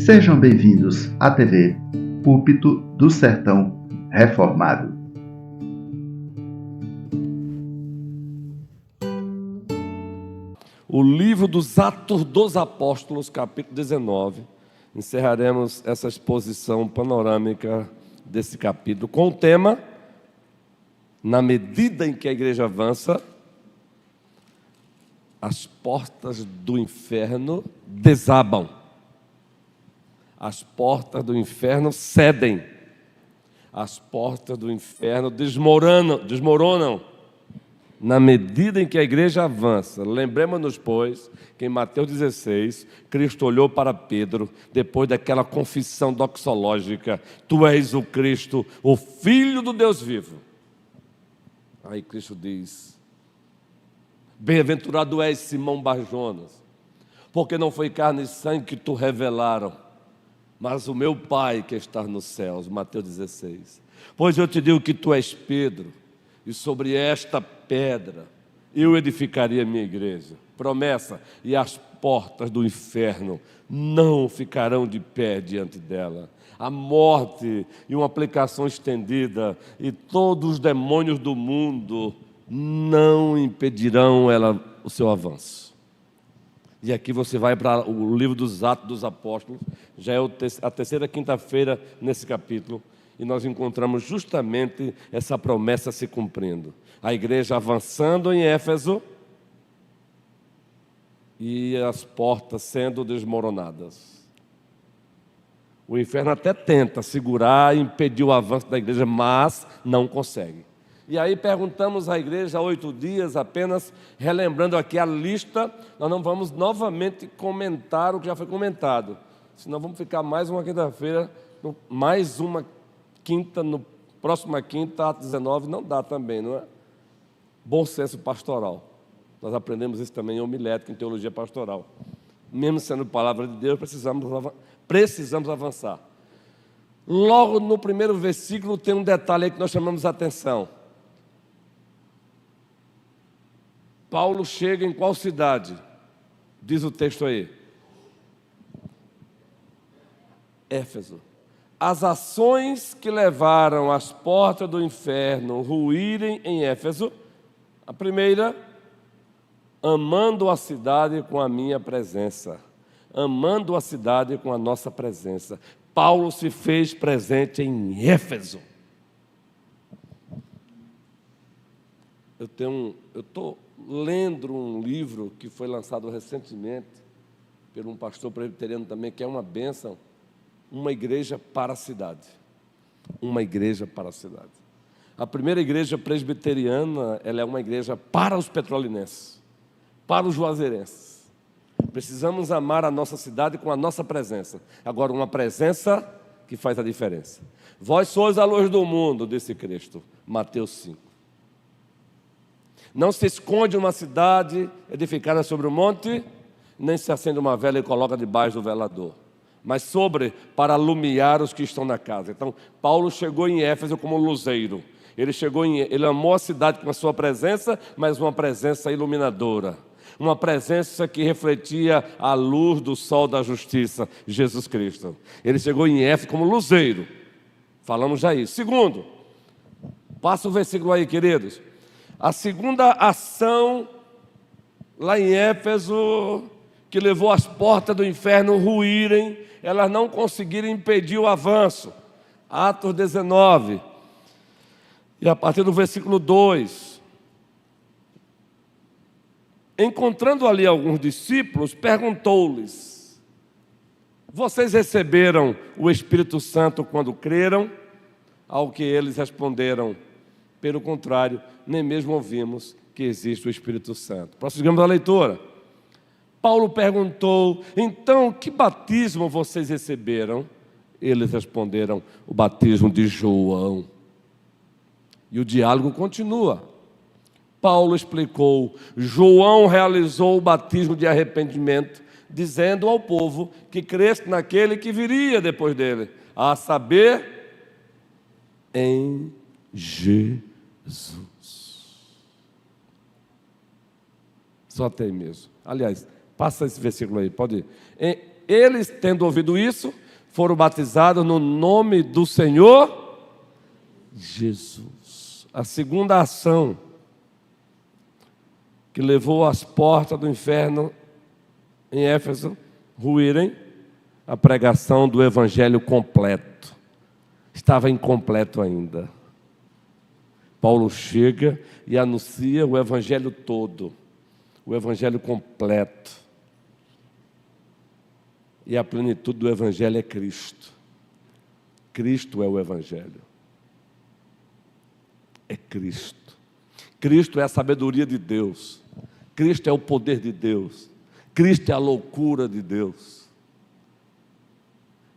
Sejam bem-vindos à TV Púlpito do Sertão Reformado. O livro dos Atos dos Apóstolos, capítulo 19. Encerraremos essa exposição panorâmica desse capítulo com o tema: na medida em que a igreja avança, as portas do inferno desabam. As portas do inferno cedem. As portas do inferno desmoronam. Na medida em que a igreja avança. Lembremos-nos, pois, que em Mateus 16, Cristo olhou para Pedro, depois daquela confissão doxológica: Tu és o Cristo, o Filho do Deus vivo. Aí Cristo diz: Bem-aventurado és, Simão Barjonas, porque não foi carne e sangue que tu revelaram, mas o meu Pai que está nos céus. Mateus 16. Pois eu te digo que tu és Pedro, e sobre esta pedra eu edificaria a minha igreja. Promessa: e as portas do inferno não ficarão de pé diante dela. A morte, e uma aplicação estendida, e todos os demônios do mundo não impedirão o seu avanço. E aqui você vai para o livro dos Atos dos Apóstolos, já é a terceira quinta-feira nesse capítulo, e nós encontramos justamente essa promessa se cumprindo. A igreja avançando em Éfeso e as portas sendo desmoronadas. O inferno até tenta segurar e impedir o avanço da igreja, mas não consegue. E aí perguntamos à igreja há 8 dias, apenas relembrando aqui a lista. Nós não vamos novamente comentar o que já foi comentado, senão vamos ficar mais uma quinta-feira, mais uma quinta, próxima quinta, Atos 19, não dá também, não é? Bom senso pastoral. Nós aprendemos isso também em homilética, em teologia pastoral. Mesmo sendo palavra de Deus, precisamos avançar. Logo no primeiro versículo tem um detalhe aí que nós chamamos a atenção. Paulo chega em qual cidade? Diz o texto aí. Éfeso. As ações que levaram as portas do inferno ruírem em Éfeso: a primeira, amando a cidade com a minha presença. Amando a cidade com a nossa presença. Paulo se fez presente em Éfeso. Eu estou lendo um livro que foi lançado recentemente por um pastor presbiteriano também, que é uma bênção. Uma igreja para a cidade. Uma igreja para a cidade. A primeira igreja presbiteriana, ela é uma igreja para os petrolinenses, para os juazeirenses. Precisamos amar a nossa cidade com a nossa presença. Agora, uma presença que faz a diferença. Vós sois a luz do mundo, disse Cristo. Mateus 5. Não se esconde uma cidade edificada sobre o monte, nem se acende uma vela e coloca debaixo do velador, mas para alumiar os que estão na casa. Então, Paulo chegou em Éfeso como luzeiro. Ele amou a cidade com a sua presença, mas uma presença iluminadora. Uma presença que refletia a luz do sol da justiça, Jesus Cristo. Ele chegou em Éfeso como luzeiro. Falamos já isso. Segundo, passa o versículo aí, queridos. A segunda ação lá em Éfeso, que levou as portas do inferno ruírem, elas não conseguiram impedir o avanço. Atos 19, e a partir do versículo 2. Encontrando ali alguns discípulos, perguntou-lhes: vocês receberam o Espírito Santo quando creram? Ao que eles responderam: pelo contrário, nem mesmo ouvimos que existe o Espírito Santo. Prossigamos a leitura. Paulo perguntou: então, que batismo vocês receberam? Eles responderam: o batismo de João. E o diálogo continua. Paulo explicou: João realizou o batismo de arrependimento, dizendo ao povo que cresce naquele que viria depois dele, a saber, em Jesus. Só até aí mesmo. Aliás, passa esse versículo aí, pode ir. eles, tendo ouvido isso, foram batizados no nome do Senhor Jesus. A segunda ação que levou as portas do inferno em Éfeso ruírem, a pregação do evangelho completo. Estava incompleto ainda. Paulo chega e anuncia o evangelho todo, o evangelho completo. E a plenitude do evangelho é Cristo. Cristo é o evangelho. É Cristo. Cristo é a sabedoria de Deus. Cristo é o poder de Deus. Cristo é a loucura de Deus.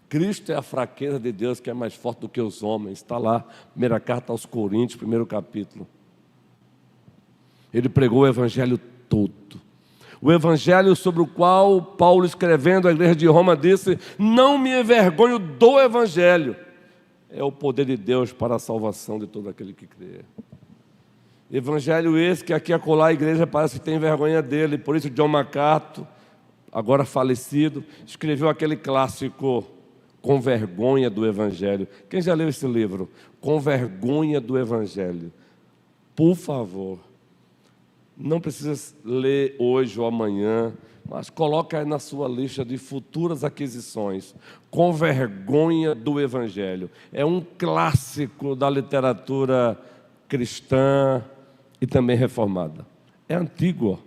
Cristo é a fraqueza de Deus, que é mais forte do que os homens. Está lá, primeira carta aos Coríntios, primeiro capítulo. Ele pregou o evangelho todo. O evangelho sobre o qual Paulo, escrevendo à igreja de Roma, disse: não me envergonho do evangelho. É o poder de Deus para a salvação de todo aquele que crê. Evangelho esse que aqui acolá a igreja parece que tem vergonha dele. Por isso John MacArthur, agora falecido, escreveu aquele clássico Com Vergonha do Evangelho. Quem já leu esse livro? Com Vergonha do Evangelho. Por favor, não precisa ler hoje ou amanhã, mas coloca aí na sua lista de futuras aquisições. Com Vergonha do Evangelho. É um clássico da literatura cristã e também reformada. É antigo,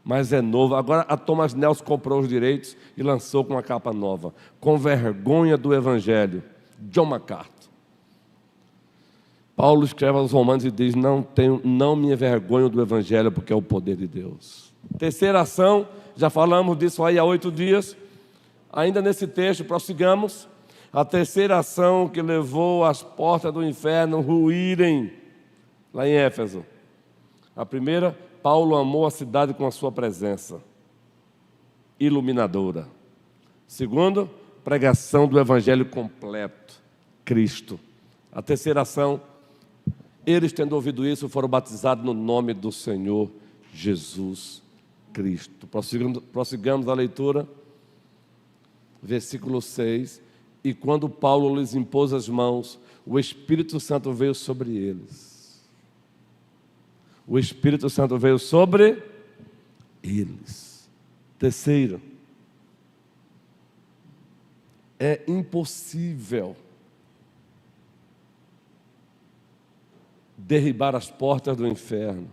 mas é novo. Agora a Thomas Nelson comprou os direitos e lançou com uma capa nova. Com Vergonha do Evangelho, John MacArthur. Paulo escreve aos Romanos e diz: não me envergonho do Evangelho, porque é o poder de Deus. Terceira ação, já falamos disso aí há 8 dias. Ainda nesse texto, prossigamos. A terceira ação que levou as portas do inferno ruírem, lá em Éfeso. A primeira, Paulo amou a cidade com a sua presença iluminadora. Segundo, pregação do evangelho completo, Cristo. A terceira ação, eles, tendo ouvido isso, foram batizados no nome do Senhor Jesus Cristo. Prossigamos a leitura, versículo 6. E quando Paulo lhes impôs as mãos, o Espírito Santo veio sobre eles. O Espírito Santo veio sobre eles. Terceiro, é impossível derribar as portas do inferno,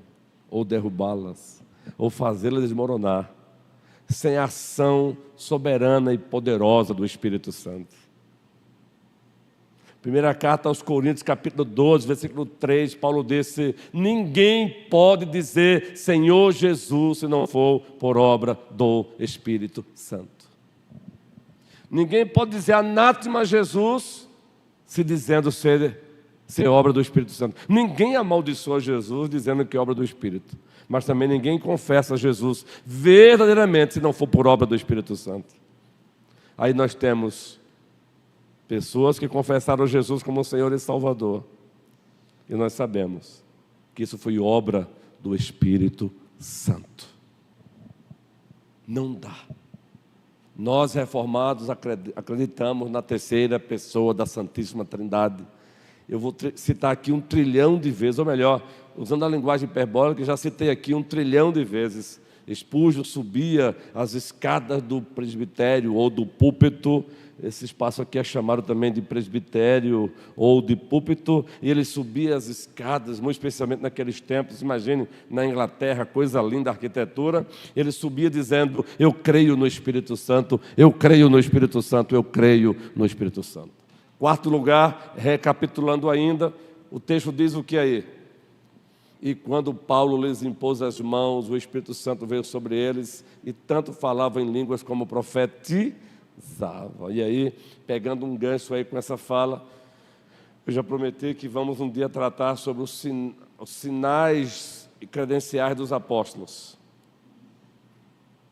ou derrubá-las, ou fazê-las desmoronar, sem a ação soberana e poderosa do Espírito Santo. Primeira carta aos Coríntios, capítulo 12, versículo 3, Paulo disse: ninguém pode dizer Senhor Jesus se não for por obra do Espírito Santo. Ninguém pode dizer anátema Jesus se dizendo ser obra do Espírito Santo. Ninguém amaldiçoa Jesus dizendo que é obra do Espírito. Mas também ninguém confessa Jesus verdadeiramente se não for por obra do Espírito Santo. Aí nós temos pessoas que confessaram Jesus como Senhor e Salvador. E nós sabemos que isso foi obra do Espírito Santo. Não dá. Nós, reformados, acreditamos na terceira pessoa da Santíssima Trindade. Eu vou citar aqui 1 trilhão de vezes, ou melhor, usando a linguagem hiperbólica, já citei aqui 1 trilhão de vezes. Spurgeon subia as escadas do presbitério ou do púlpito. Esse espaço aqui é chamado também de presbitério ou de púlpito, e ele subia as escadas, muito especialmente naqueles tempos. Imagine na Inglaterra, coisa linda a arquitetura. Ele subia dizendo: eu creio no Espírito Santo, eu creio no Espírito Santo, eu creio no Espírito Santo. Quarto lugar, recapitulando ainda, o texto diz o que aí? E quando Paulo lhes impôs as mãos, o Espírito Santo veio sobre eles, e tanto falavam em línguas como profetizavam. E aí, pegando um gancho aí com essa fala, eu já prometi que vamos um dia tratar sobre os sinais e credenciais dos apóstolos.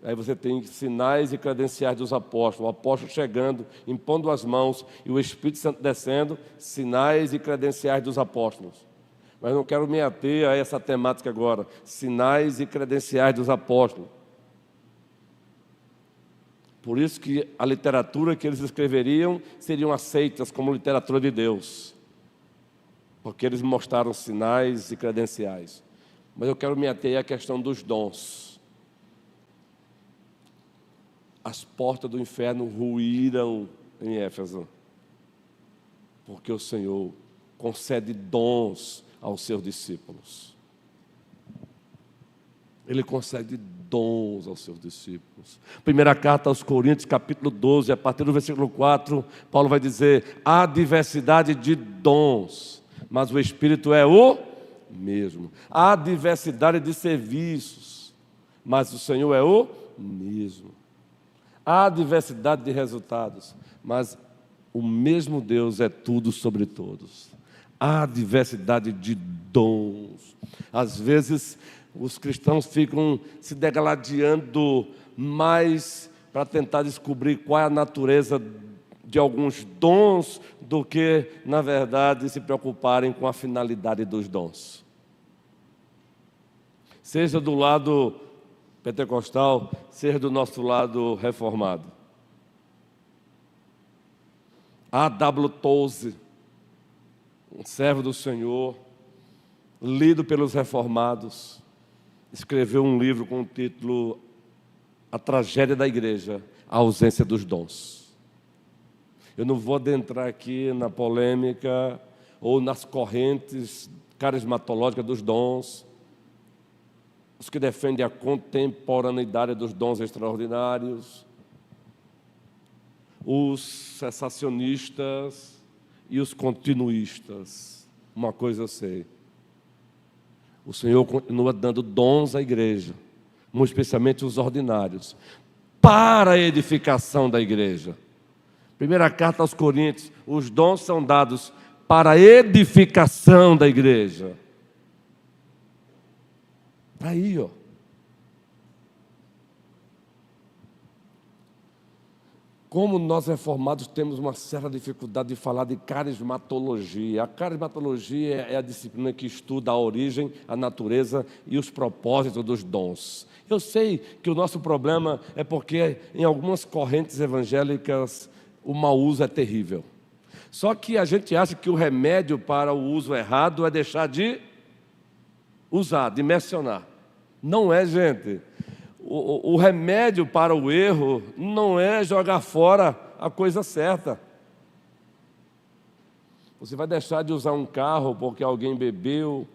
Aí você tem sinais e credenciais dos apóstolos. O apóstolo chegando, impondo as mãos, e o Espírito Santo descendo, sinais e credenciais dos apóstolos. Mas não quero me ater a essa temática agora. Sinais e credenciais dos apóstolos. Por isso que a literatura que eles escreveriam seriam aceitas como literatura de Deus, porque eles mostraram sinais e credenciais. Mas eu quero me ater à questão dos dons. As portas do inferno ruíram em Éfeso, porque o Senhor concede dons aos seus discípulos. Ele concede dons aos seus discípulos. Primeira carta aos Coríntios, capítulo 12, a partir do versículo 4, Paulo vai dizer: há diversidade de dons, mas o Espírito é o mesmo. Há diversidade de serviços, mas o Senhor é o mesmo. Há diversidade de resultados, mas o mesmo Deus é tudo sobre todos. Há diversidade de dons. Às vezes, os cristãos ficam se degladiando mais para tentar descobrir qual é a natureza de alguns dons do que, na verdade, se preocuparem com a finalidade dos dons. Seja do lado pentecostal, seja do nosso lado reformado. A.W. Tozer, um servo do Senhor, lido pelos reformados, escreveu um livro com o título A Tragédia da Igreja, a ausência dos dons. Eu não vou adentrar aqui na polêmica ou nas correntes carismatológicas dos dons, os que defendem a contemporaneidade dos dons extraordinários, os cessacionistas e os continuistas. Uma coisa eu sei: o Senhor continua dando dons à igreja, muito especialmente os ordinários, para a edificação da igreja. Primeira carta aos Coríntios, os dons são dados para a edificação da igreja. Está aí, ó. Como nós reformados temos uma certa dificuldade de falar de carismatologia. A carismatologia é a disciplina que estuda a origem, a natureza e os propósitos dos dons. Eu sei que o nosso problema é porque em algumas correntes evangélicas o mau uso é terrível. Só que a gente acha que o remédio para o uso errado é deixar de usar, de mencionar. Não é, gente. O remédio para o erro não é jogar fora a coisa certa. Você vai deixar de usar um carro porque alguém bebeu,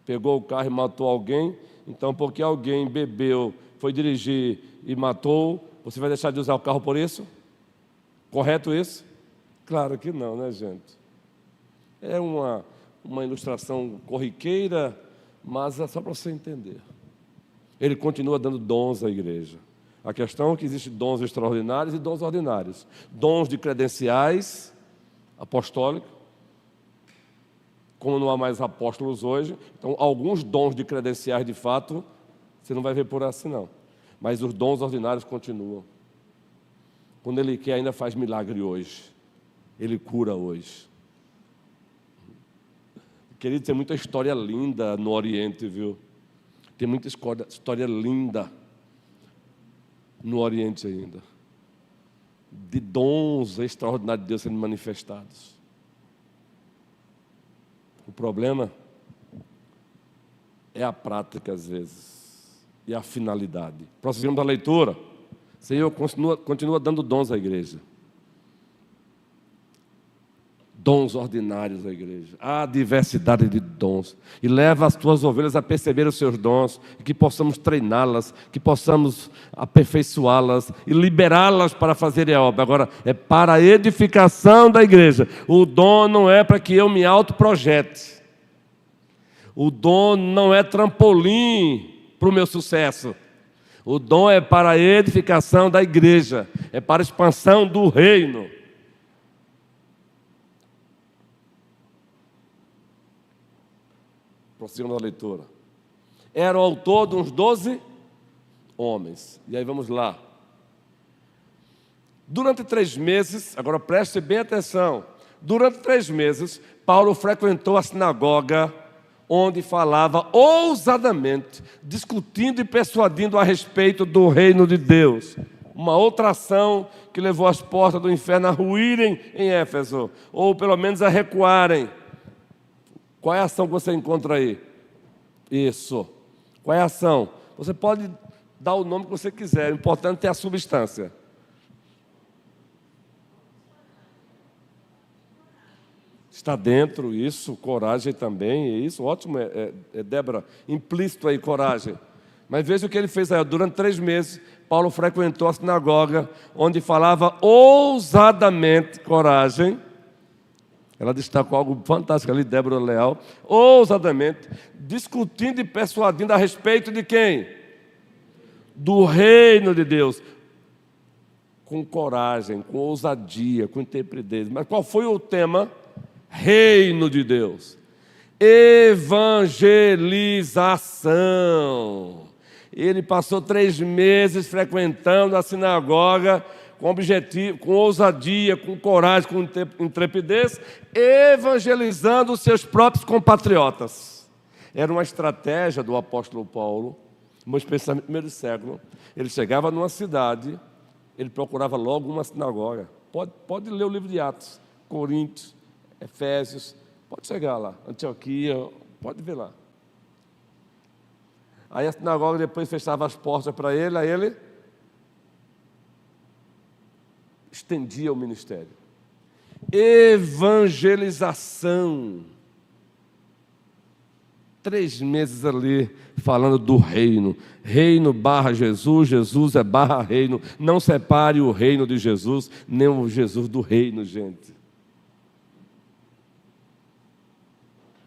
pegou o carro e matou alguém. Então, porque alguém bebeu, foi dirigir e matou, você vai deixar de usar o carro por isso? Correto isso? Claro que não, né, gente? É uma ilustração corriqueira, mas é só para você entender. Ele continua dando dons à igreja. A questão é que existem dons extraordinários e dons ordinários. Dons de credenciais apostólicos, como não há mais apóstolos hoje, então alguns dons de credenciais de fato, você não vai ver por assim não. Mas os dons ordinários continuam. Quando Ele quer, ainda faz milagre hoje. Ele cura hoje. Querido, tem muita história linda no Oriente, viu? Tem muita história linda no Oriente ainda, de dons extraordinários de Deus sendo manifestados. O problema é a prática, às vezes, e a finalidade. Prosseguimos a leitura. O Senhor continua dando dons à igreja. Dons ordinários à igreja. Há diversidade de dons. E leva as tuas ovelhas a perceber os seus dons, e que possamos treiná-las, que possamos aperfeiçoá-las e liberá-las para fazerem a obra. Agora, é para a edificação da igreja. O dom não é para que eu me autoprojete. O dom não é trampolim para o meu sucesso. O dom é para a edificação da igreja. É para a expansão do reino. Prosseguimos a leitura. Era o autor de uns 12 homens. E aí vamos lá. Durante 3 meses, agora preste bem atenção. Durante 3 meses, Paulo frequentou a sinagoga, onde falava ousadamente, discutindo e persuadindo a respeito do reino de Deus. uma outra ação que levou as portas do inferno a ruírem em Éfeso, ou pelo menos a recuarem. Qual é a ação que você encontra aí? Isso. Qual é a ação? Você pode dar o nome que você quiser, o importante é a substância. Está dentro, isso, coragem também, isso, ótimo, Débora, implícito aí, coragem. Mas veja o que ele fez aí, durante 3 meses, Paulo frequentou a sinagoga, onde falava ousadamente, coragem. Ela destacou algo fantástico ali, Débora Leal, ousadamente, discutindo e persuadindo a respeito de quem? Do reino de Deus. Com coragem, com ousadia, com intrepidez. Mas qual foi o tema? Reino de Deus. Evangelização. Ele passou 3 meses frequentando a sinagoga com objetivo, com ousadia, com coragem, com intrepidez, evangelizando os seus próprios compatriotas. Era uma estratégia do apóstolo Paulo, especialmente no primeiro século. Ele chegava numa cidade, ele procurava logo uma sinagoga. Pode ler o livro de Atos, Coríntios, Efésios, pode chegar lá, Antioquia, pode ver lá. Aí a sinagoga depois fechava as portas para ele, aí ele estendia o ministério. Evangelização. 3 meses ali falando do reino. Reino barra Jesus, Jesus é barra reino. Não separe o reino de Jesus, nem o Jesus do reino, gente.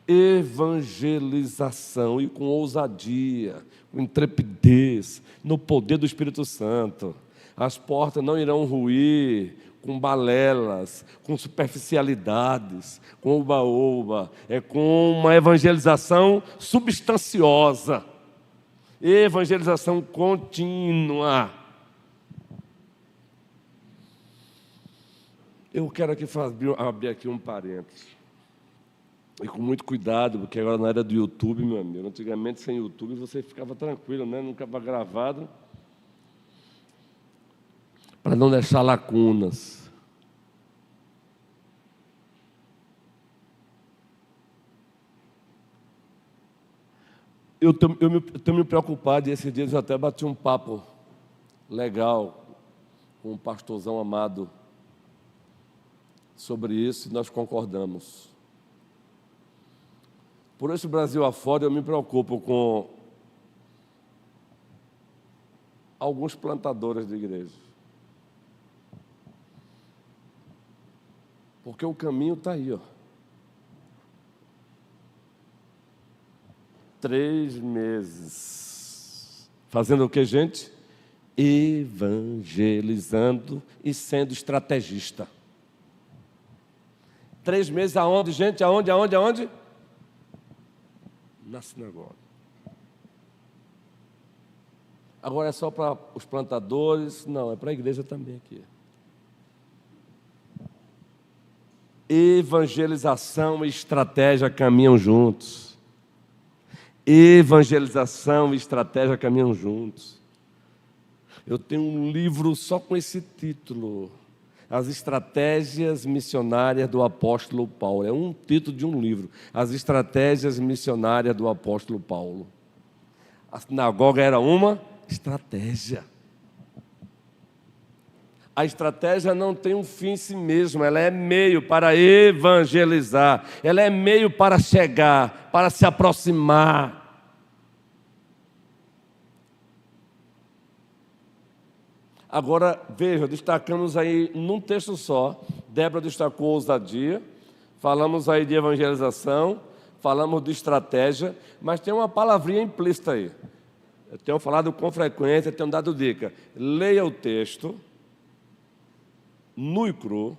Evangelização e com ousadia, com intrepidez, no poder do Espírito Santo. As portas não irão ruir com balelas, com superficialidades, com oba-oba. É com uma evangelização substanciosa, evangelização contínua. Eu quero aqui abrir aqui um parênteses. E com muito cuidado, porque agora na era do YouTube, meu amigo, antigamente sem YouTube você ficava tranquilo, né? Nunca estava gravado, para não deixar lacunas. Eu tenho me preocupado, e esses dias eu até bati um papo legal com um pastorzão amado sobre isso, e nós concordamos. Por esse Brasil afora, eu me preocupo com alguns plantadores de igreja. Porque o caminho está aí, ó. 3 meses. Fazendo o que, gente? Evangelizando e sendo estrategista. 3 meses aonde, gente? Aonde? Na sinagoga. Agora é só para os plantadores? Não, é para a igreja também aqui. Evangelização e estratégia caminham juntos. Evangelização e estratégia caminham juntos. Eu tenho um livro só com esse título: As Estratégias Missionárias do Apóstolo Paulo. É um título de um livro. As Estratégias Missionárias do Apóstolo Paulo. A sinagoga era uma estratégia. A estratégia não tem um fim em si mesma, ela é meio para evangelizar, ela é meio para chegar, para se aproximar. Agora, veja, destacamos aí num texto só, Débora destacou ousadia, falamos aí de evangelização, falamos de estratégia, mas tem uma palavrinha implícita aí. Eu tenho falado com frequência, tenho dado dica. Leia o texto, nu e cru,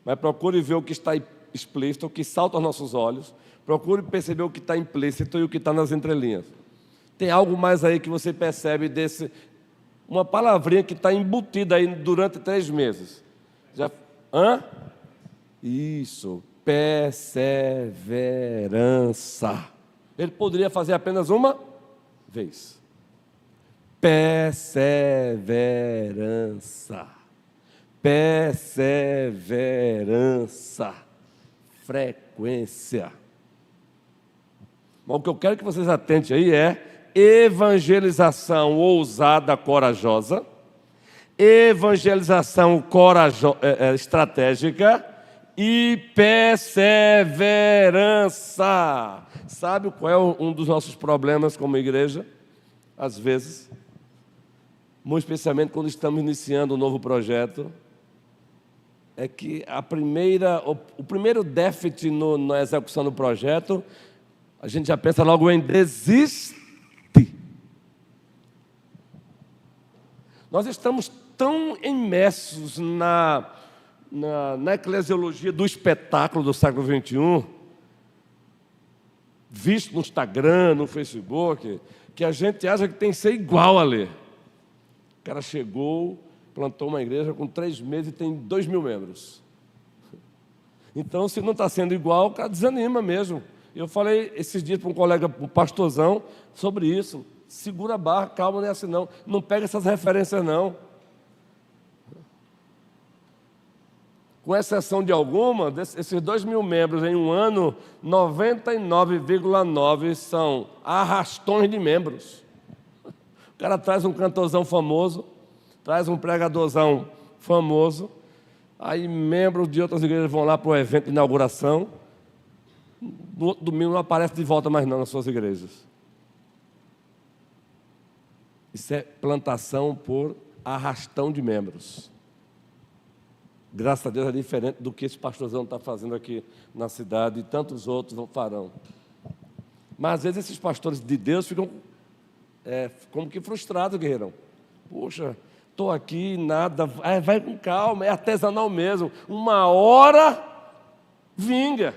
mas procure ver o que está explícito, o que salta aos nossos olhos, procure perceber o que está implícito e o que está nas entrelinhas. Tem algo mais aí que você percebe desse... Uma palavrinha que está embutida aí durante 3 meses. Isso, perseverança. Ele poderia fazer apenas uma vez. Perseverança. Perseverança. Frequência. Bom, o que eu quero que vocês atentem aí é evangelização ousada, corajosa, evangelização estratégica e perseverança. Sabe qual é um dos nossos problemas como igreja? Às vezes, muito especialmente quando estamos iniciando um novo projeto, é que o primeiro déficit na execução do projeto, a gente já pensa logo em desistir. Nós estamos tão imersos na eclesiologia do espetáculo do século XXI, visto no Instagram, no Facebook, que a gente acha que tem que ser igual ali. O cara chegou, plantou uma igreja com 3 meses e tem 2.000 membros. Então, se não está sendo igual, o cara desanima mesmo. Eu falei esses dias para um colega, um pastorzão, sobre isso. Segura a barra, calma, não é assim não. Não pega essas referências não. Com exceção de alguma, esses 2.000 membros em um ano, 99,9% são arrastões de membros. O cara traz um cantorzão famoso, traz um pregadorzão famoso, aí membros de outras igrejas vão lá para o evento de inauguração, no outro domingo não aparece de volta mais não nas suas igrejas. Isso é plantação por arrastão de membros. Graças a Deus é diferente do que esse pastorzão está fazendo aqui na cidade e tantos outros não farão. Mas às vezes esses pastores de Deus ficam como que frustrados, guerreirão. Poxa, estou aqui, nada, vai com calma, é artesanal mesmo. Uma hora vinga.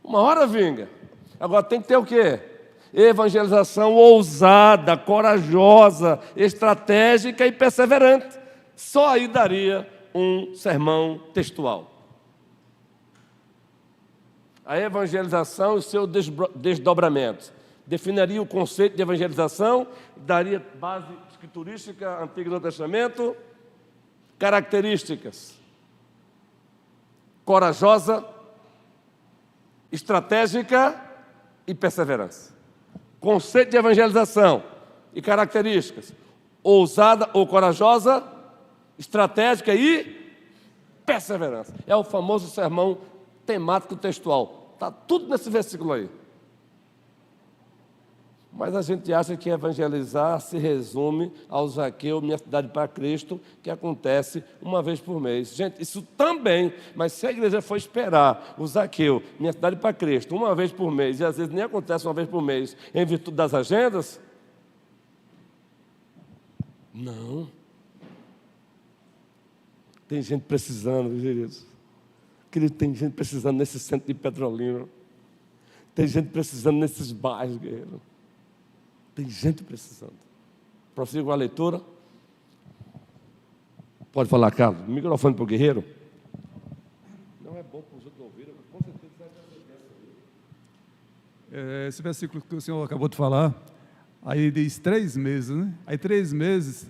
Uma hora vinga. Agora tem que ter o quê? Evangelização ousada, corajosa, estratégica e perseverante. Só aí daria um sermão textual. A evangelização e seu desdobramento. Definiria o conceito de evangelização, daria base escriturística, Antigo e Novo Testamento, características: corajosa, estratégica e perseverança. Conceito de evangelização e características: ousada ou corajosa, estratégica e perseverança. É o famoso sermão temático textual. Está tudo nesse versículo aí. Mas a gente acha que evangelizar se resume ao Zaqueu, Minha Cidade para Cristo, que acontece uma vez por mês. Gente, isso também, mas se a igreja for esperar o Zaqueu, Minha Cidade para Cristo, uma vez por mês, e às vezes nem acontece uma vez por mês, em virtude das agendas, não. Tem gente precisando, queridos. Querido, tem gente precisando nesse centro de Petrolina. Tem gente precisando nesses bairros, guerreiro. Tem gente precisando. Prossigo a leitura. Pode falar, Carlos. Microfone para o guerreiro. Não é bom para os outros ouvirem, mas com certeza vai ter. Esse versículo que o senhor acabou de falar, aí diz 3 meses, né? Aí 3 meses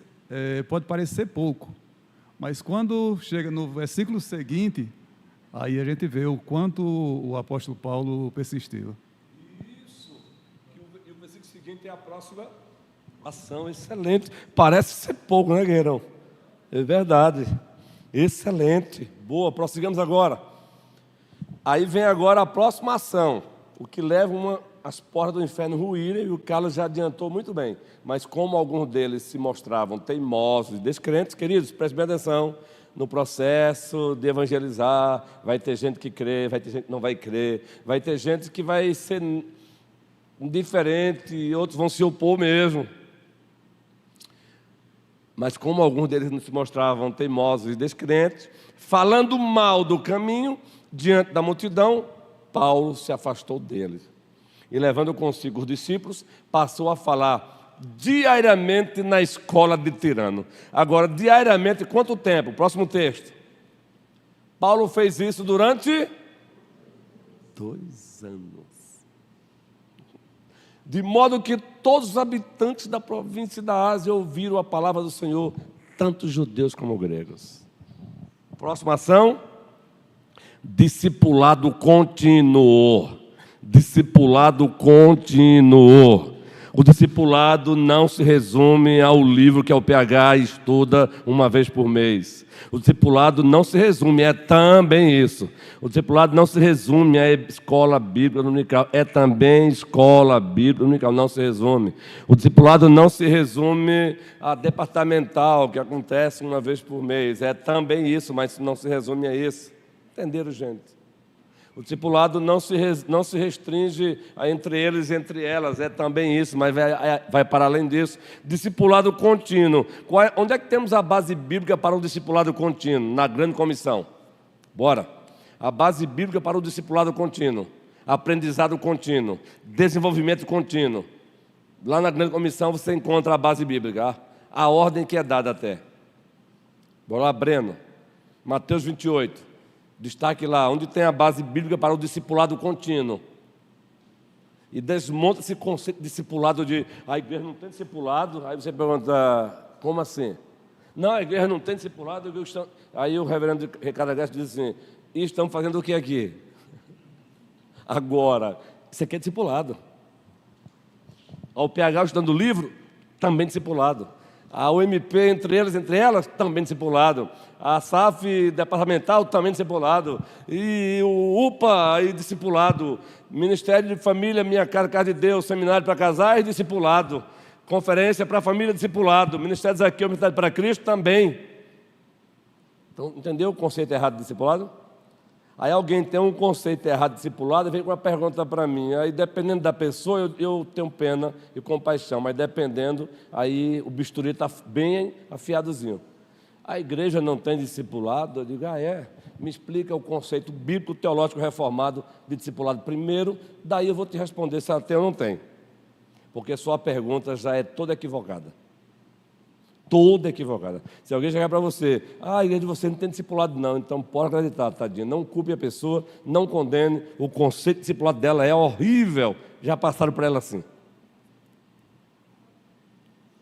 pode parecer pouco, mas quando chega no versículo seguinte, aí a gente vê o quanto o apóstolo Paulo persistiu. E o versículo seguinte é a próxima ação. Excelente. Parece ser pouco, né, guerreirão? É verdade. Excelente. Boa, prossigamos agora. Aí vem agora a próxima ação, o que leva as portas do inferno ruírem, e o Carlos já adiantou muito bem. Mas como alguns deles se mostravam teimosos e descrentes, queridos, prestem bem atenção. No processo de evangelizar, vai ter gente que crê, vai ter gente que não vai crer, vai ter gente que vai ser indiferente e outros vão se opor mesmo. Mas como alguns deles não se mostravam teimosos e descrentes, falando mal do caminho diante da multidão, Paulo se afastou deles. E levando consigo os discípulos, passou a falar diariamente na escola de Tirano. Agora, diariamente, quanto tempo? Próximo texto. Paulo fez isso durante 2 anos. De modo que todos os habitantes da província da Ásia ouviram a palavra do Senhor, tanto judeus como gregos. Próxima ação: discipulado contínuo. Discipulado contínuo. O discipulado não se resume ao livro que o PH estuda uma vez por mês. O discipulado não se resume, é também isso. O discipulado não se resume à escola bíblica dominical, é também escola bíblica dominical, não se resume. O discipulado não se resume a departamental, que acontece uma vez por mês, é também isso, mas não se resume a isso. Entenderam, gente? O discipulado não se restringe a entre eles e entre elas, é também isso, mas vai para além disso. Discipulado contínuo. Onde é que temos a base bíblica para o discipulado contínuo? Na grande comissão. Bora. A base bíblica para o discipulado contínuo. Aprendizado contínuo. Desenvolvimento contínuo. Lá na grande comissão você encontra a base bíblica. A ordem que é dada até. Bora lá, Breno. Mateus 28. Destaque lá, onde tem a base bíblica para o discipulado contínuo. E desmonta esse conceito de discipulado de a igreja não tem discipulado. Aí você pergunta, como assim? Não, a igreja não tem discipulado. Aí o reverendo Ricardo Agreste diz assim, e estamos fazendo o que aqui? Agora, isso aqui é discipulado. Ao PH estudando o livro, também discipulado. A UMP, entre elas, também discipulado. A SAF departamental, também discipulado. E o UPA, aí discipulado. Ministério de Família, Minha Casa de Deus, Seminário para Casais, discipulado. Conferência para a Família, discipulado. Ministério de Zaqueu, Ministério para Cristo, também. Então, entendeu o conceito errado de discipulado? Aí alguém tem um conceito errado de discipulado e vem com uma pergunta para mim. Aí, dependendo da pessoa, eu tenho pena e compaixão, mas dependendo, aí o bisturi está bem afiadozinho. A igreja não tem discipulado? Eu digo, me explica o conceito bíblico teológico reformado de discipulado primeiro, daí eu vou te responder se ela tem ou não tem. Porque sua pergunta já é toda equivocada. Toda equivocada. Se alguém chegar para você, a igreja de você não tem discipulado não, então pode acreditar, tadinha, não culpe a pessoa, não condene, o conceito de discipulado dela é horrível, já passaram por ela assim.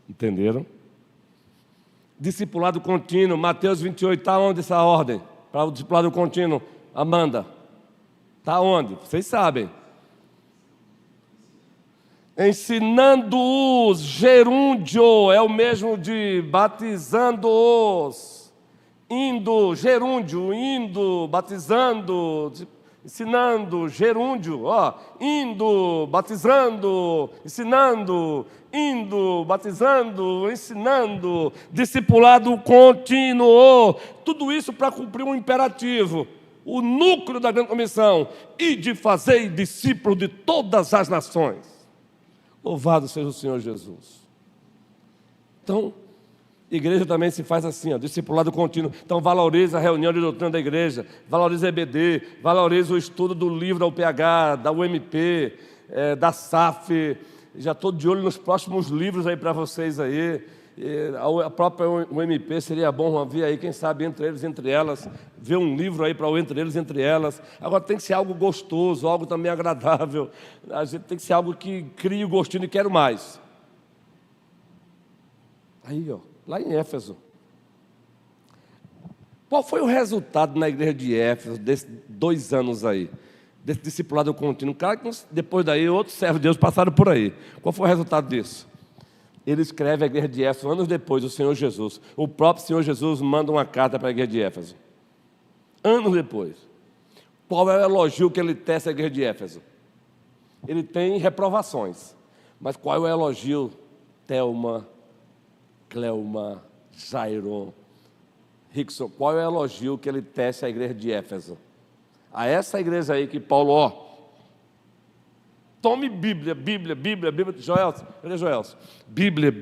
Entenderam? Discipulado contínuo, Mateus 28, está onde essa ordem? Para o discipulado contínuo, Amanda, está onde? Vocês sabem. Ensinando-os, gerúndio, é o mesmo de batizando-os, indo, gerúndio, indo, batizando, ensinando, gerúndio, indo, batizando, ensinando, indo, batizando, ensinando, discipulado contínuo, tudo isso para cumprir um imperativo, o núcleo da grande comissão, e de fazer discípulos de todas as nações. Louvado seja o Senhor Jesus. Então, igreja também se faz assim, discipulado contínuo. Então, valoriza a reunião de doutrina da igreja, valoriza a EBD, valoriza o estudo do livro da UPH, da UMP, da SAF. Já estou de olho nos próximos livros aí para vocês aí. A própria UMP seria bom ver aí, quem sabe, entre eles, entre elas, ver um livro aí para o entre eles, entre elas. Agora tem que ser algo gostoso, algo também agradável. A gente tem que ser algo que crie o gostinho de quero mais. Aí, lá em Éfeso. Qual foi o resultado na igreja de Éfeso, desses 2 anos aí? Desse discipulado contínuo. Claro que depois daí, outros servos de Deus passaram por aí. Qual foi o resultado disso? Ele escreve a igreja de Éfeso, anos depois, o Senhor Jesus. O próprio Senhor Jesus manda uma carta para a igreja de Éfeso. Anos depois. Qual é o elogio que ele tece à igreja de Éfeso? Ele tem reprovações. Mas qual é o elogio? Thelma, Cleuma, Jairon, Rickson. Qual é o elogio que ele tece à igreja de Éfeso? A essa igreja aí que Paulo, tome Bíblia, Joelson, cadê Joelson? Bíblia.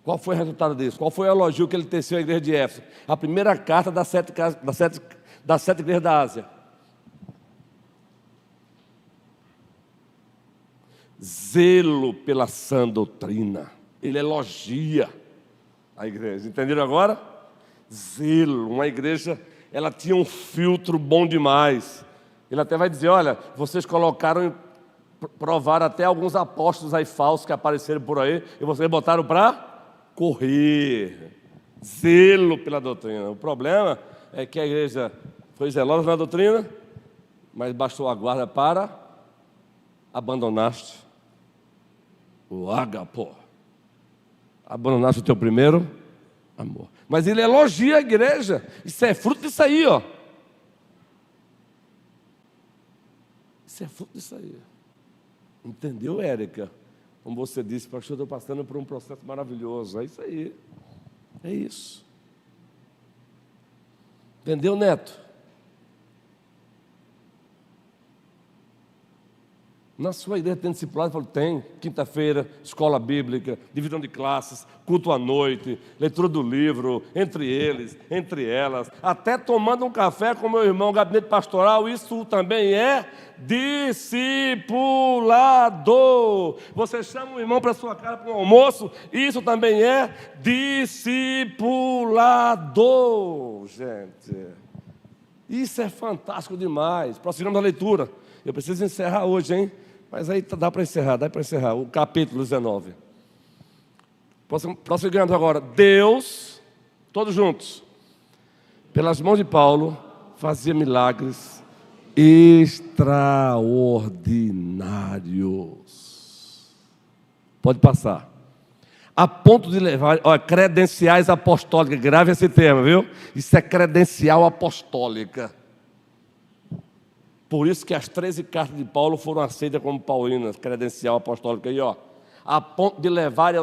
Qual foi o resultado disso? Qual foi o elogio que ele teceu à igreja de Éfeso? A primeira carta das sete igrejas da Ásia. Zelo pela sã doutrina. Ele elogia a igreja. Entenderam agora? Zelo. Uma igreja, ela tinha um filtro bom demais. Ele até vai dizer, olha, vocês colocaram provaram até alguns apóstolos aí falsos que apareceram por aí, e vocês botaram para correr. Zelo pela doutrina. O problema é que a igreja foi zelosa na doutrina, mas bastou a guarda para abandonaste o agapo. Abandonaste o teu primeiro amor. Mas ele elogia a igreja. Isso é fruto disso aí, ó. Isso é fruto disso aí. Entendeu, Érica? Como você disse, pastor, estou passando por um processo maravilhoso. É isso aí. É isso. Entendeu, Neto? Na sua igreja tem discipulado? Eu falo, tem. Quinta-feira, escola bíblica, divisão de classes, culto à noite, leitura do livro, entre eles, entre elas, até tomando um café com meu irmão, gabinete pastoral, isso também é discipulador. Você chama o irmão para sua casa para um almoço, isso também é discipulador, gente. Isso é fantástico demais. Prossigamos a leitura. Eu preciso encerrar hoje, hein? Mas aí dá para encerrar, o capítulo 19. Prosseguindo agora. Deus, todos juntos, pelas mãos de Paulo, fazia milagres extraordinários. Pode passar. A ponto de levar, credenciais apostólicas, grave esse tema, viu? Isso é credencial apostólica. Por isso que as 13 cartas de Paulo foram aceitas como paulinas, credencial apostólica. Aí, a ponto de levar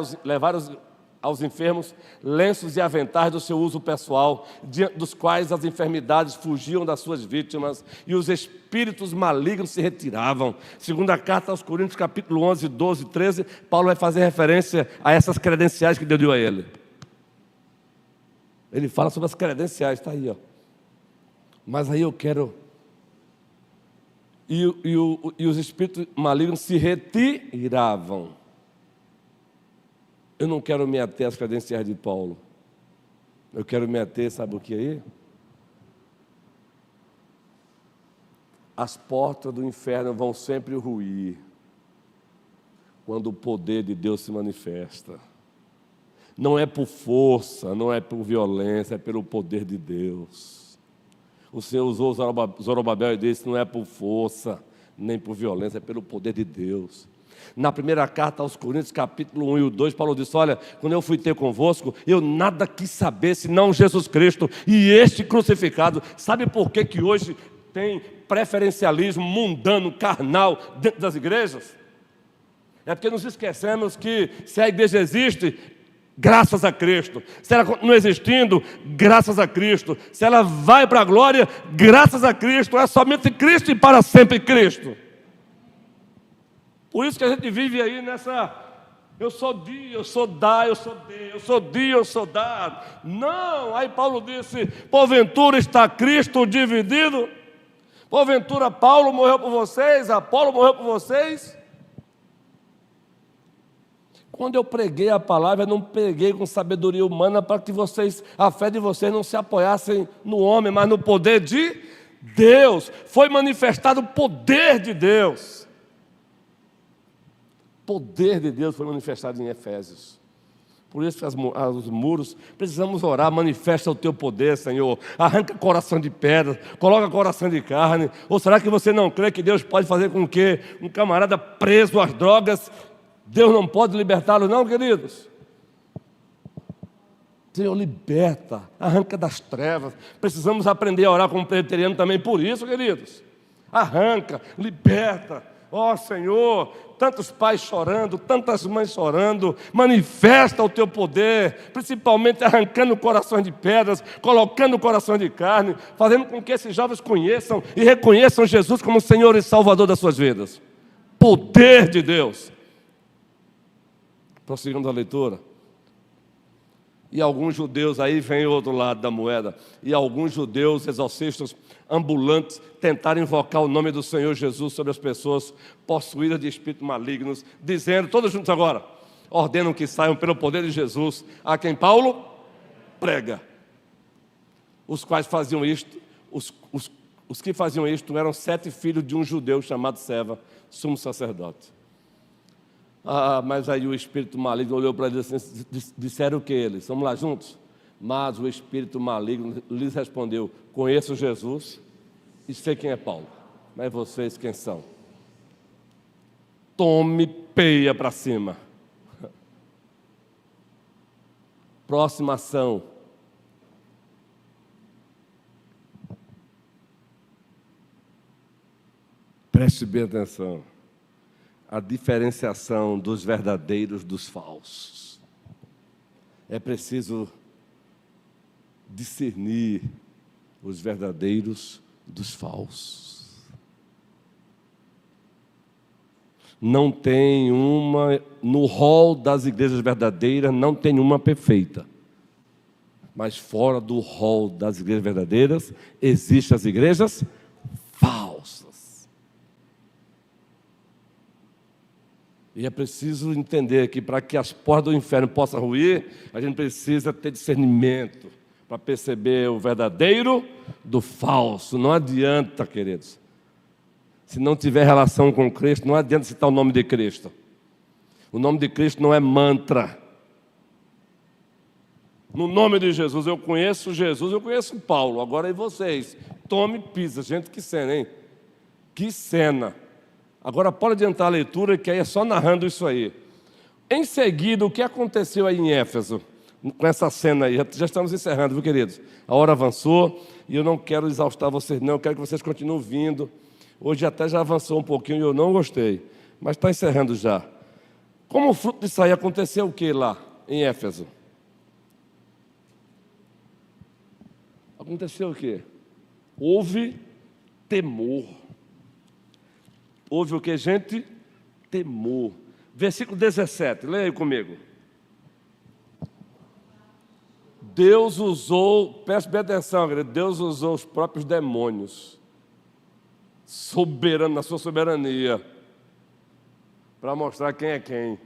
aos enfermos lenços e aventais do seu uso pessoal, diante dos quais as enfermidades fugiam das suas vítimas e os espíritos malignos se retiravam. Segunda carta aos Coríntios, capítulo 11, 12 e 13, Paulo vai fazer referência a essas credenciais que Deus deu a ele. Ele fala sobre as credenciais, está aí. Mas aí eu quero... E os espíritos malignos se retiravam. Eu não quero me ater às credenciais de Paulo. Eu quero me ater, sabe o que aí? As portas do inferno vão sempre ruir quando o poder de Deus se manifesta. Não é por força, não é por violência, é pelo poder de Deus. O Senhor usou Zorobabel e disse, não é por força, nem por violência, é pelo poder de Deus. Na primeira carta aos Coríntios, capítulo 1 e 2, Paulo disse, olha, quando eu fui ter convosco, eu nada quis saber, senão Jesus Cristo e este crucificado. Sabe por que hoje tem preferencialismo mundano, carnal, dentro das igrejas? É porque nos esquecemos que se a igreja existe... graças a Cristo. Se ela continua existindo, graças a Cristo. Se ela vai para a glória, graças a Cristo. É somente Cristo e para sempre Cristo. Por isso que a gente vive aí nessa... eu sou dia, eu sou da, eu sou de, eu sou dia, eu sou da. Não, aí Paulo disse, porventura está Cristo dividido? Porventura Paulo morreu por vocês, Apolo morreu por vocês? Quando eu preguei a palavra, eu não preguei com sabedoria humana para que a fé de vocês não se apoiassem no homem, mas no poder de Deus. Foi manifestado o poder de Deus. O poder de Deus foi manifestado em Efésios. Por isso que os muros, precisamos orar, manifesta o teu poder, Senhor. Arranca coração de pedra, coloca coração de carne. Ou será que você não crê que Deus pode fazer com que um camarada preso às drogas, Deus não pode libertá-lo não, queridos? Senhor, liberta, arranca das trevas. Precisamos aprender a orar como presbiteriano também por isso, queridos. Arranca, liberta. Ó Senhor, tantos pais chorando, tantas mães chorando, manifesta o teu poder, principalmente arrancando corações de pedras, colocando coração de carne, fazendo com que esses jovens conheçam e reconheçam Jesus como Senhor e Salvador das suas vidas. Poder de Deus. Prosseguindo a leitura. E alguns judeus, aí vem o outro lado da moeda, e alguns judeus exorcistas ambulantes tentaram invocar o nome do Senhor Jesus sobre as pessoas possuídas de espíritos malignos, dizendo, todos juntos agora, ordenam que saiam pelo poder de Jesus, a quem Paulo prega. Os quais faziam isto, Os que faziam isto eram 7 filhos de um judeu chamado Seva, sumo sacerdote. Mas aí o espírito maligno olhou para eles assim, disseram o que eles? Vamos lá juntos? Mas o espírito maligno lhes respondeu: conheço Jesus e sei quem é Paulo, mas vocês quem são? Tome peia para cima. Próxima ação. Preste bem atenção. A diferenciação dos verdadeiros dos falsos. É preciso discernir os verdadeiros dos falsos. Não tem uma, no rol das igrejas verdadeiras, não tem uma perfeita. Mas fora do rol das igrejas verdadeiras, existem as igrejas falsas. E é preciso entender que para que as portas do inferno possam ruir, a gente precisa ter discernimento para perceber o verdadeiro do falso. Não adianta, queridos. Se não tiver relação com Cristo, não adianta citar o nome de Cristo. O nome de Cristo não é mantra. No nome de Jesus, eu conheço Jesus, eu conheço Paulo. Agora e vocês? Tome pisa. Gente, que cena, hein? Que cena. Agora pode adiantar a leitura, que aí é só narrando isso aí. Em seguida, o que aconteceu aí em Éfeso? Com essa cena aí, já estamos encerrando, viu, queridos? A hora avançou e eu não quero exaustar vocês, não. Eu quero que vocês continuem vindo. Hoje até já avançou um pouquinho e eu não gostei, mas está encerrando já. Como fruto disso aí, aconteceu o que lá em Éfeso? Aconteceu o quê? Houve temor. Houve o que, gente? Temor. Versículo 17, leia aí comigo. Deus usou, preste bem atenção, querido, Deus usou os próprios demônios, soberano, na sua soberania, para mostrar quem é quem.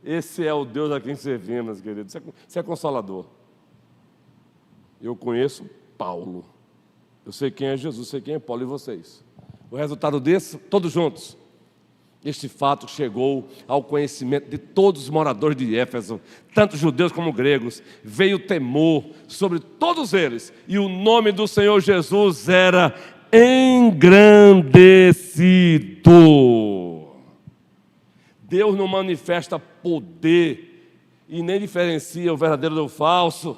Esse é o Deus a quem servimos, querido. Isso é consolador. Eu conheço Paulo. Eu sei quem é Jesus, sei quem é Paulo, e vocês? O resultado disso, todos juntos. Este fato chegou ao conhecimento de todos os moradores de Éfeso, tanto judeus como gregos. Veio temor sobre todos eles, e o nome do Senhor Jesus era engrandecido. Deus não manifesta poder e nem diferencia o verdadeiro do falso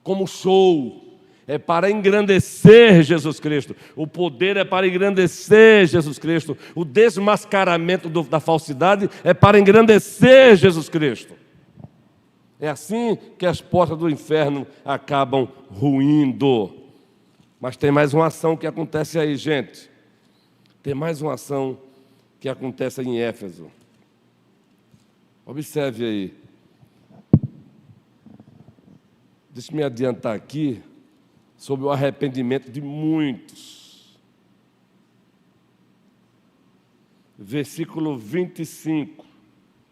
como show. É para engrandecer Jesus Cristo. O poder é para engrandecer Jesus Cristo. O desmascaramento da falsidade é para engrandecer Jesus Cristo. É assim que as portas do inferno acabam ruindo. Mas tem mais uma ação que acontece aí, gente. Tem mais uma ação que acontece em Éfeso. Observe aí. Deixa-me adiantar aqui sobre o arrependimento de muitos. Versículo 25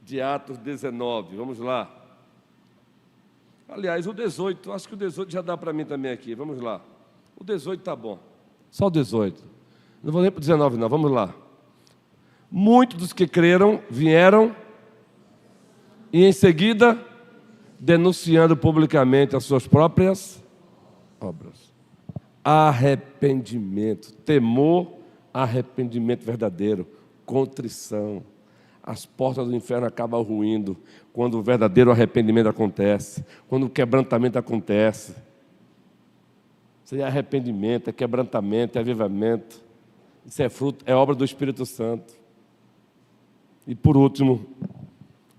de Atos 19, vamos lá. Aliás, o 18, acho que o 18 já dá para mim também aqui, vamos lá. O 18 está bom, só o 18. Não vou nem para o 19 não, vamos lá. Muitos dos que creram vieram e em seguida denunciando publicamente as suas próprias obras. Arrependimento, temor, arrependimento verdadeiro, contrição. As portas do inferno acabam ruindo quando o verdadeiro arrependimento acontece, quando o quebrantamento acontece. Isso é arrependimento, é quebrantamento, é avivamento. Isso é fruto, é obra do Espírito Santo. E por último,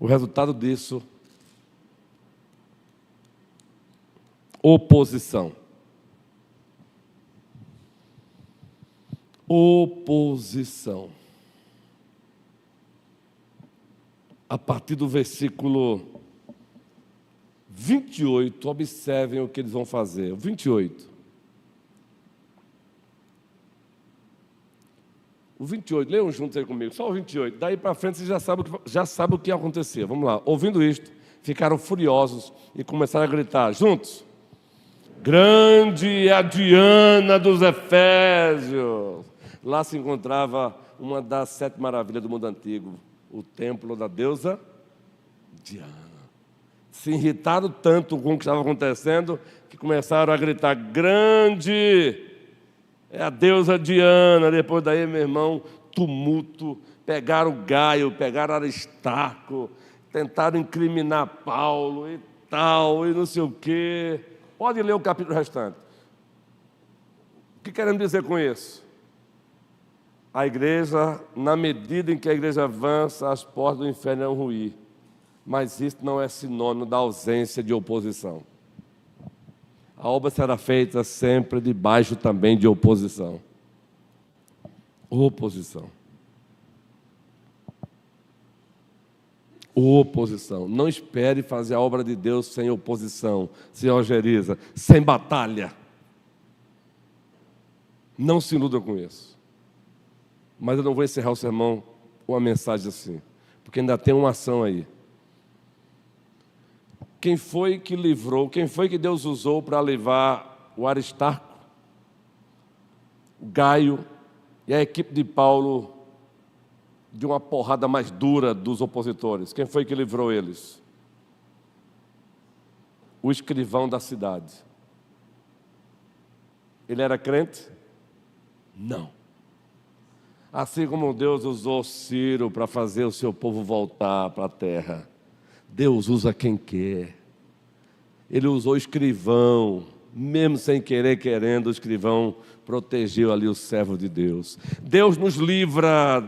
o resultado disso, oposição. Oposição. A partir do versículo 28, observem o que eles vão fazer. O 28. O 28, leiam juntos aí comigo, só o 28. Daí para frente você já sabe o que ia acontecer. Vamos lá. Ouvindo isto, ficaram furiosos e começaram a gritar juntos: Grande é a Diana dos Efésios. Lá se encontrava uma das 7 maravilhas do mundo antigo, o templo da deusa Diana. Se irritaram tanto com o que estava acontecendo que começaram a gritar: grande é a deusa Diana. Depois daí, meu irmão, tumulto. Pegaram Gaio, pegaram Aristarco, tentaram incriminar Paulo e tal, e não sei o quê. Pode ler o capítulo restante. O que queremos dizer com isso? A igreja, na medida em que a igreja avança, as portas do inferno vão ruir. Mas isso não é sinônimo da ausência de oposição. A obra será feita sempre debaixo também de oposição. Oposição. Oposição. Não espere fazer a obra de Deus sem oposição, sem algeriza, sem batalha. Não se iluda com isso. Mas eu não vou encerrar o sermão com uma mensagem assim, porque ainda tem uma ação aí. Quem foi que livrou, quem foi que Deus usou para livrar o Aristarco, o Gaio e a equipe de Paulo de uma porrada mais dura dos opositores? Quem foi que livrou eles? O escrivão da cidade. Ele era crente? Não. Assim como Deus usou Ciro para fazer o seu povo voltar para a terra, Deus usa quem quer. Ele usou o escrivão, mesmo sem querer, querendo, o escrivão protegeu ali o servo de Deus. Deus nos livra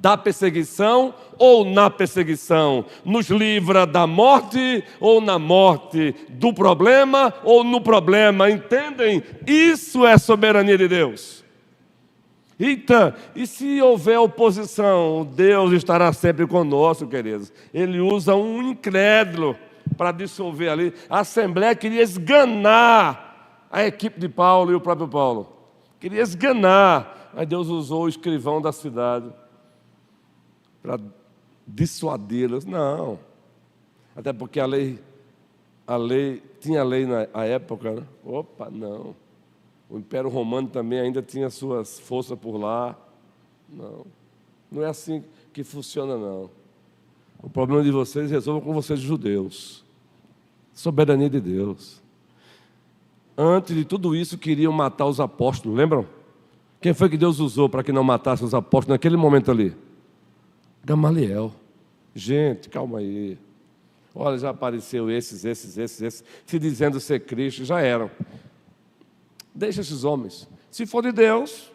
da perseguição ou na perseguição, nos livra da morte ou na morte, do problema ou no problema, entendem? Isso é soberania de Deus. Eita, e se houver oposição, Deus estará sempre conosco, queridos. Ele usa um incrédulo para dissolver ali. A Assembleia queria esganar a equipe de Paulo e o próprio Paulo. Queria esganar, mas Deus usou o escrivão da cidade para dissuadi-los. Não, até porque a lei tinha lei na época, né? Opa, não. O Império Romano também ainda tinha suas forças por lá. Não é assim que funciona, não. O problema de vocês resolvam com vocês, judeus. Soberania de Deus. Antes de tudo isso, queriam matar os apóstolos, lembram? Quem foi que Deus usou para que não matasse os apóstolos naquele momento ali? Gamaliel. Gente, calma aí. Olha, já apareceu esses, se dizendo ser Cristo, já eram. Deixa esses homens. Se for de Deus,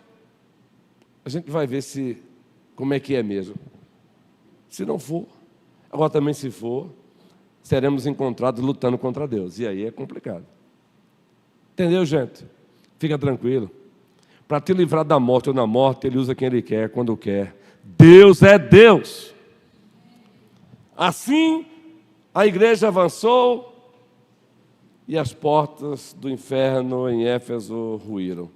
a gente vai ver como é que é mesmo. Se não for, agora também se for, seremos encontrados lutando contra Deus. E aí é complicado. Entendeu, gente? Fica tranquilo. Para te livrar da morte ou na morte, Ele usa quem Ele quer, quando quer. Deus é Deus. Assim, a igreja avançou e as portas do inferno em Éfeso ruíram.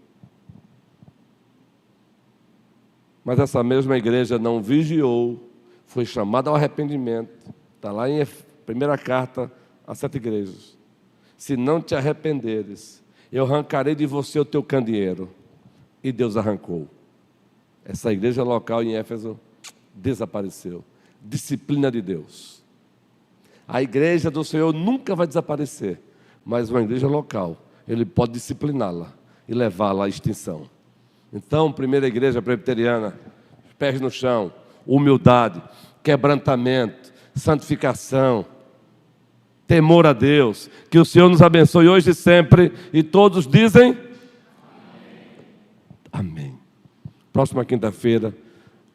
Mas essa mesma igreja não vigiou, foi chamada ao arrependimento. Está lá em primeira carta às 7 igrejas. Se não te arrependeres, eu arrancarei de você o teu candeeiro. E Deus arrancou. Essa igreja local em Éfeso desapareceu. Disciplina de Deus. A igreja do Senhor nunca vai desaparecer, mas uma igreja local, Ele pode discipliná-la e levá-la à extinção. Então, primeira igreja presbiteriana, pés no chão, humildade, quebrantamento, santificação, temor a Deus. Que o Senhor nos abençoe hoje e sempre. E todos dizem amém. Próxima quinta-feira,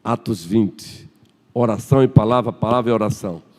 Atos 20. Oração e palavra, palavra e oração.